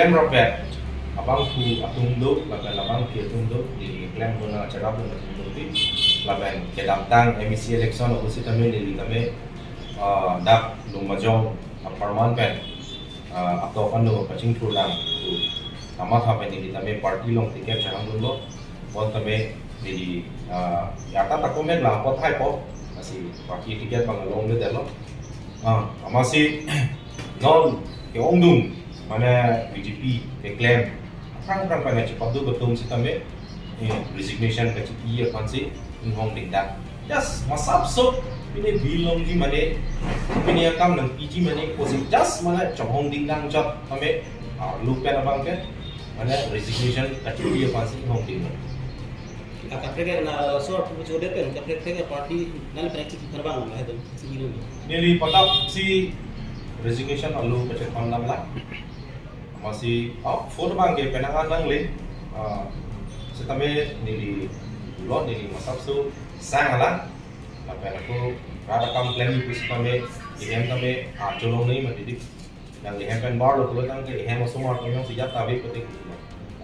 claim robert abang ku atung do laban abang ki atung do di claim guna cara pun atung do di laban ke datang MEC election opposite kami di kami dak lumajong aparman pen atau kan do pacing tulang tu tamat apa ni kami party long tiket jangan dulu bon kami di ya tak komen lah pot hai po masih party tiket bangalong de delo masih non ke ongdung mana BJP ke claim orang pada cepat tu betul si kami resignation ke CPI akan si hong tindak just masap so ini bilang di mana ini akan nang PG mana posisi just mana hong tindak job kami lupa abang ke mana resignation ke CPI akan si hong tindak kapre na sort pucho de pen kapre ke party nal practice terbang lah itu sigilo nili patap si resignation alu kecil pandang lah masih foto bang ke penangan nang le setame nili lo nili masap su sang lah apa aku rada kam plan itu setame ihem tame jolong ni mati yang ihem pen bar lo tuh tang ke ihem semua orang yang sejak tabi petik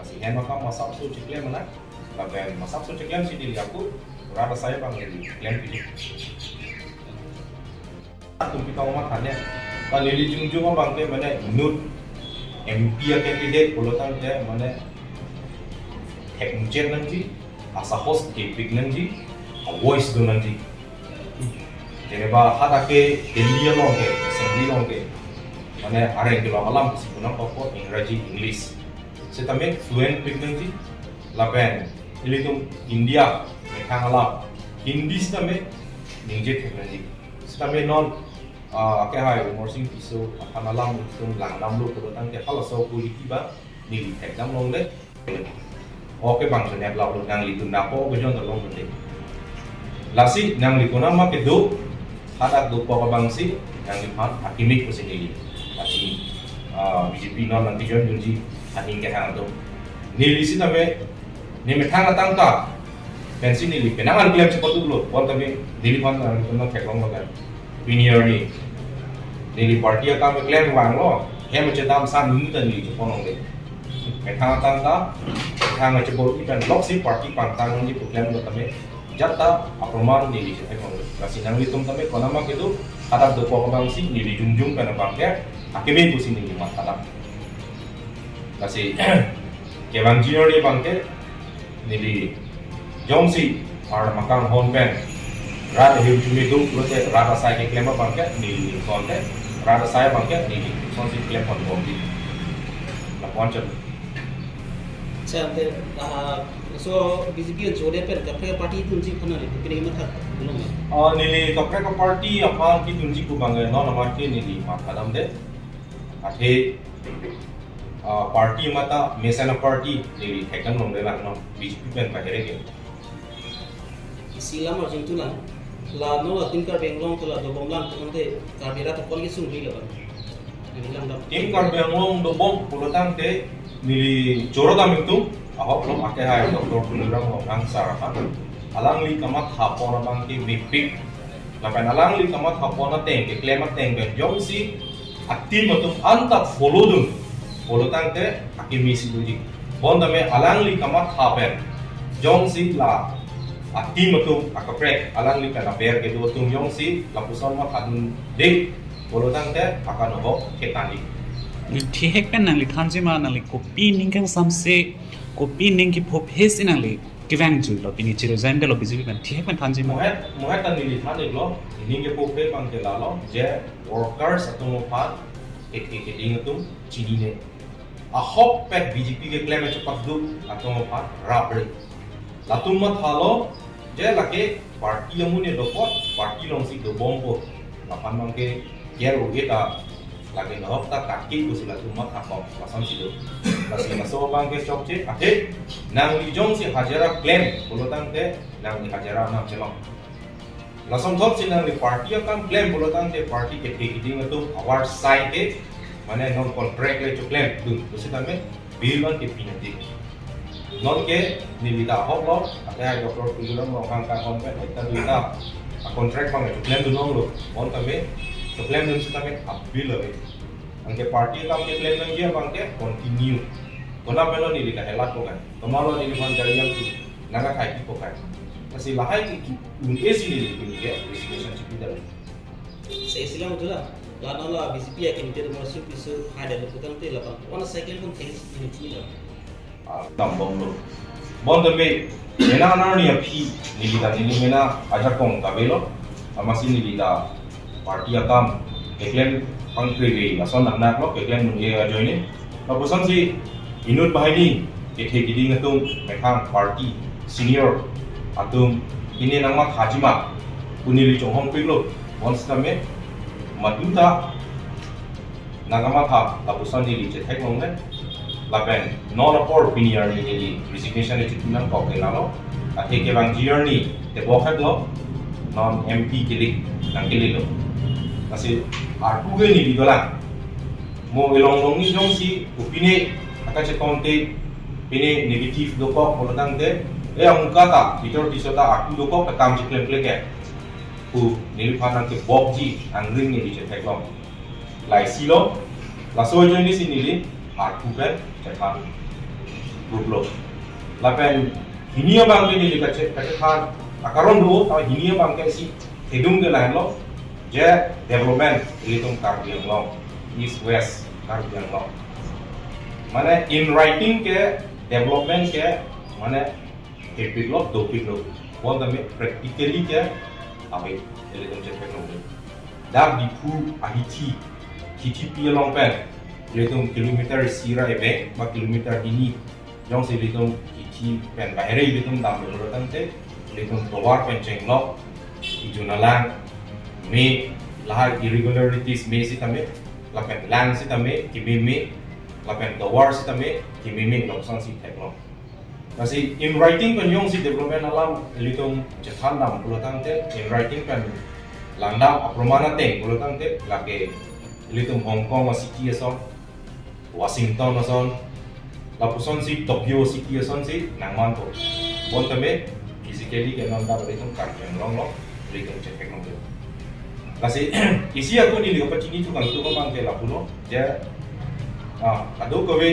masih ihem makam masap su cikle mana apa masap su cikle sih nili aku rada saya bang nili plan itu aku kita umat hanya kalau nili jungjung bang ke mana nut MP candidate pulutan dia mana teknik nanti asa host kepik nanti voice do nanti jadi bah hata ke India long ke assembly long ke mana ada yang kalau malam sebenarnya pokok Inggris English setame fluent pik nanti lapen ini tu India mereka ngalap Hindi setame ningjet nanti setame non ke hai umur sing piso panalam tung lang dam lu ko tang ke hala so ku li ba ni tek dam long le oke bang senyap lau nang li tun napo ko jon long de lasi nang li kona ma ke do hadak do ko bang si nang li phat hakimik ko sing li lasi BJP non nanti jon junji haning ke hang do ni li si na me thang tang ta pensi ni li penangan biar cepat dulu pon kami dili pon nang tek long ga Premier ni nili party akan mengklaim wang lo, yang macam dalam san ini dan ni ponong le. Mereka tanda, mereka macam baru ikan loksi party pantang ni mengklaim lo kami jata aproman nili saya ponong. Kasi nang litum kami kalau nama itu ada dua orang si nili junjung kan bangknya, akhirnya itu sini lima kata. Kasi kewan junior ni bangke nili jong si ar makang honpen. Rada hiu cumi tu, terus rada saya ke klaim bangke di konten, rada saya bangke di konten klaim pada bombi. Lakukan cer. Saya so BJP yang jodoh per kapre party itu sih kena ni, kena imat tak belum ya? Nili kapre ka party apa ki tunji ku bangga no nama ki nili mat kadam de. Athe party mata mesana party nili hekan nom de lah no BJP pen pahere ke. Silam macam tu lah. La no la tim kar benglong tu la do bomlang tu nanti karbera tu kol kisung di lawan. Tim kar benglong do bom pulutan te nili coro dam itu ahok lo pakai hai doktor punurang lo ansar kan. Alang li kamat hapon abang ki bipik. Lapan alang li kamat hapon teng ke klemat teng be jong si aktif matum antak follow pulutan te akimisi duji. Bon dame alang li kamat hapen jong si la akti matum akapre alang li kana ber ke do tum yong si lapuson ma kadun de polotan te akan ho ketani thi hek pen nang li thanji ma nang li kopi ning kang samse kopi ning ki phop hes nang li kiwang ju lo pini chiro zain de lo BJP pen thi hek pen thanji ma mohet tan li than lo ning ke phop pe bang ke la lo je workers atum phat ke ding tum chini ne a hop pet BJP ke claim cepat du atum phat rabre latum ma thalo je lake party yang mune dopot party long si do bombo lapan mangke yer ugeta lage no ta kaki ku sila tumat apa pasang sido lasi maso bangke chokche ate nang li jong si hajara claim bulotang te nang li hajara nam chelong lasom thop si nang li party akan claim bulotang te party ke thekiding tu award side ke mane non contract le claim tu usitame bilwan ke pinati non ke nilita hoplo ate ay doktor kululong mo kang ka konpen ita duita a contract pang claim du nong lo on kami claim dun sitame abil le angke party kam ke plan nang dia bangke continue kona pelo ni lika helat ko kan tomalo ni fan dari yang tu naga kai ko kan kasi lahai ki unke sini ni ke resignation chipi dal Sa isilang ito lang. Lalo na BCP akin dito masuk isu ada leputan tu lah. Wana cycle pun things ini cina. tambong lo bon de me mena na ni api ni lika ni mena aja kong kabelo amasi ni lika party akam keklen pangkri ason nak lo keklen mun ye join ni kapusan si inut bahini kethe gidi ngatung mekhang party senior atum ini nama hajima punili chonghong piglo once kame maduta nagama tha kapusan ni che thek long ne lapen non apor pinier ni resignation ni chitunang kok kenalo ate ke bang journey te bokhat lo non MP kilik nang kilik lo kasi aku ge ni didolang mo elong long ni jong si upine aka che konte pine negative do ko polotang te ang kata bitor tisota aku do ko kam chiklem kleke ku nil phanang ke bokji angring ni che teklong lai silo la so join ni sinili aku kan cekan gublo lapen hinia bang ni li ka che khan akaron do ta hinia bang ke si hedung de lain lo je development litung karbiang long east west karbiang long mane in writing ke development ke mane epik lo topik lo bon da me practically ke abe litung je teknologi dak di pu ahiti KTP long pen litung kilometer sira ebe ba kilometer ini jong se litung kiti pen bahre litung dam lo tante litung towar pen chenglok ijunalang me lahar irregularities me si tame lapen lang si tame kimime lapen towar si tame kimime loksan si tekno kasi in writing pen yong si development alam litung chethan dam lo tante in writing pen langdam apromana te lo tante lake litung Hong Kong city ason Washington ason lapuson si Tokyo city ason si nangman to bon tame physically ke nang da litung karpen long lo litung check nong kasi isi aku ni liga pacini tu kan tu bang ke lapuno je ado kowe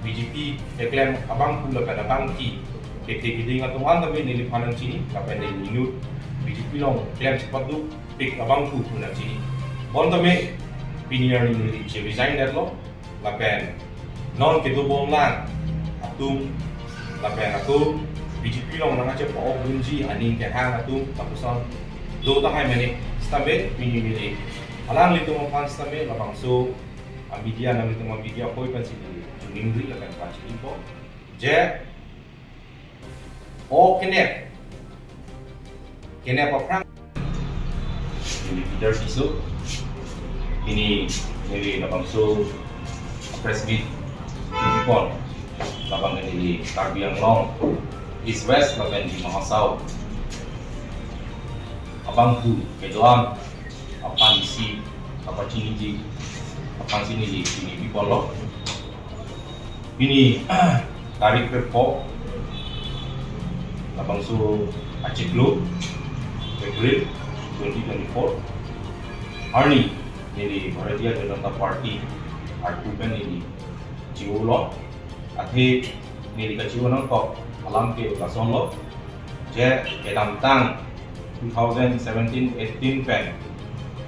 BJP eklen abang pula pada bangki kete gidi ngatung an tame ni lipanan sini lapen ni inut BJP long klaim cepat tu pik abang ku puna sini bon tame pinier ni resign dat lo lapen non ketu bom lang atum lapen aku BJP long nang aja po bunji ani ke hang atum tapusan do ta hai mane stabe pinimili alang litu mo pan stabe lapang so media na litu mo media koi pan sini ningri lakan pa sini po je o kene pa prang ini Peter Siso ini dari lapang so press meet pon lapang ini Karbiang Long East West lapang di Mahasau abang tu kedoan apa isi apa cini apa sini di sini di polo ini tarik perpo abang su Aceh Globe April 2024 hari ini Bharatiya Janata Party arkupen ini jiwolo ate ini kajiwonan kok alam ke lason lo je kedam tang 2017-18 pen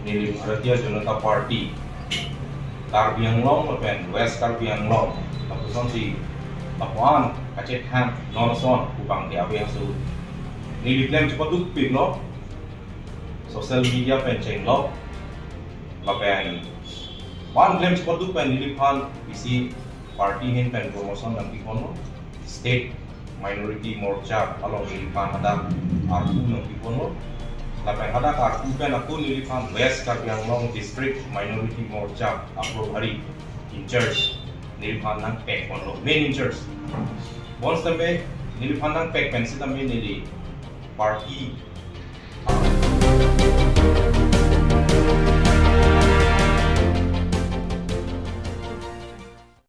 nili Bharatiya Janata Party Karbiang Long pen West Karbiang Long tapuson si Lapuan Aceh Ham Nonason upang ke abe su nili klaim cepat pik lo social media pen cheng lo lapen one claim cepat pen nili pan isi party hin pen promotion nang pikono state minority morcha along nilipan ada aku nang pikono lapen ada aku pen aku nilipan West Karbiang Long district minority morcha apro hari in church nilipan nang pek kono main in church once tambe nilipan nang pek pen si tambe nili party